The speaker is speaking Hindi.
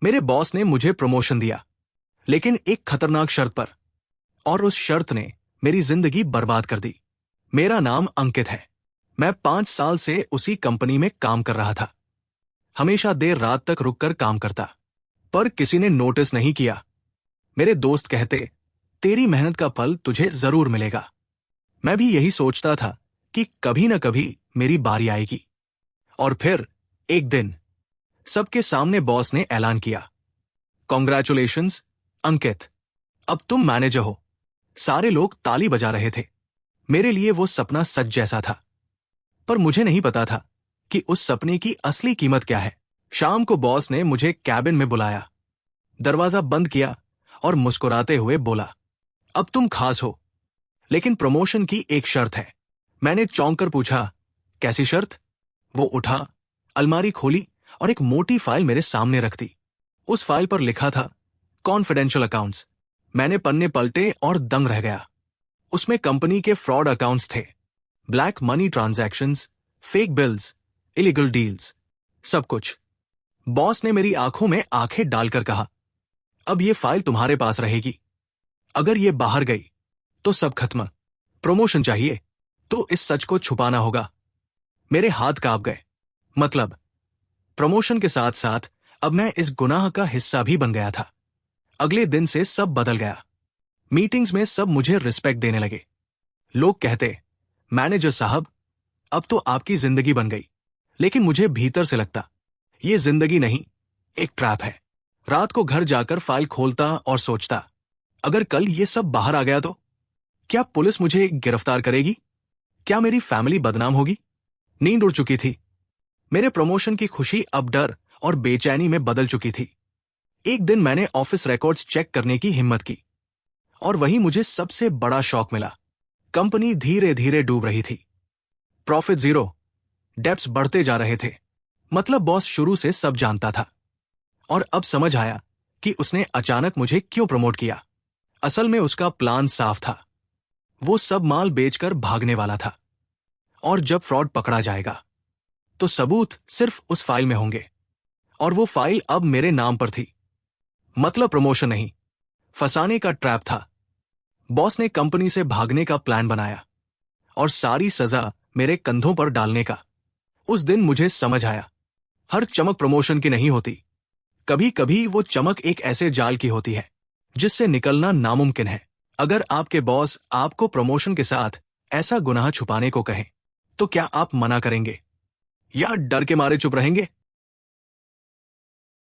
मेरे बॉस ने मुझे प्रमोशन दिया, लेकिन एक खतरनाक शर्त पर, और उस शर्त ने मेरी जिंदगी बर्बाद कर दी। मेरा नाम अंकित है। मैं 5 साल से उसी कंपनी में काम कर रहा था। हमेशा देर रात तक रुककर काम करता, पर किसी ने नोटिस नहीं किया। मेरे दोस्त कहते, तेरी मेहनत का फल तुझे जरूर मिलेगा। मैं भी यही सोचता था कि कभी न कभी मेरी बारी आएगी। और फिर एक दिन सबके सामने बॉस ने ऐलान किया, कॉन्ग्रेचुलेशंस अंकित, अब तुम मैनेजर हो। सारे लोग ताली बजा रहे थे। मेरे लिए वो सपना सच जैसा था, पर मुझे नहीं पता था कि उस सपने की असली कीमत क्या है। शाम को बॉस ने मुझे कैबिन में बुलाया, दरवाजा बंद किया और मुस्कुराते हुए बोला, अब तुम खास हो, लेकिन प्रमोशन की एक शर्त है। मैंने चौंक कर पूछा, कैसी शर्त? वो उठा, अलमारी खोली और एक मोटी फाइल मेरे सामने रख दी। उस फाइल पर लिखा था, कॉन्फिडेंशियल अकाउंट्स। मैंने पन्ने पलटे और दंग रह गया। उसमें कंपनी के फ्रॉड अकाउंट्स थे, black money transactions, fake bills, illegal deals, सब कुछ। बॉस ने मेरी आंखों में आंखें डालकर कहा, अब ये फाइल तुम्हारे पास रहेगी। अगर ये बाहर गई तो सब खत्म। प्रमोशन चाहिए तो इस सच को छुपाना होगा। मेरे हाथ कांप गए। मतलब प्रमोशन के साथ साथ अब मैं इस गुनाह का हिस्सा भी बन गया था। अगले दिन से सब बदल गया। मीटिंग्स में सब मुझे रिस्पेक्ट देने लगे। लोग कहते, मैनेजर साहब, अब तो आपकी जिंदगी बन गई। लेकिन मुझे भीतर से लगता, ये जिंदगी नहीं, एक ट्रैप है। रात को घर जाकर फाइल खोलता और सोचता, अगर कल ये सब बाहर आ गया तो क्या पुलिस मुझे गिरफ्तार करेगी? क्या मेरी फैमिली बदनाम होगी? नींद उड़ चुकी थी। मेरे प्रमोशन की खुशी अब डर और बेचैनी में बदल चुकी थी। एक दिन मैंने ऑफिस रिकॉर्ड्स चेक करने की हिम्मत की, और वहीं मुझे सबसे बड़ा शॉक मिला। कंपनी धीरे धीरे डूब रही थी। प्रॉफिट जीरो, डेब्ट्स बढ़ते जा रहे थे। मतलब बॉस शुरू से सब जानता था, और अब समझ आया कि उसने अचानक मुझे क्यों प्रमोट किया। असल में उसका प्लान साफ था। वो सब माल बेचकर भागने वाला था, और जब फ्रॉड पकड़ा जाएगा तो सबूत सिर्फ उस फाइल में होंगे, और वो फाइल अब मेरे नाम पर थी। मतलब प्रमोशन नहीं, फंसाने का ट्रैप था। बॉस ने कंपनी से भागने का प्लान बनाया और सारी सजा मेरे कंधों पर डालने का। उस दिन मुझे समझ आया, हर चमक प्रमोशन की नहीं होती। कभी कभी वो चमक एक ऐसे जाल की होती है जिससे निकलना नामुमकिन है। अगर आपके बॉस आपको प्रमोशन के साथ ऐसा गुनाह छुपाने को कहें, तो क्या आप मना करेंगे या डर के मारे चुप रहेंगे?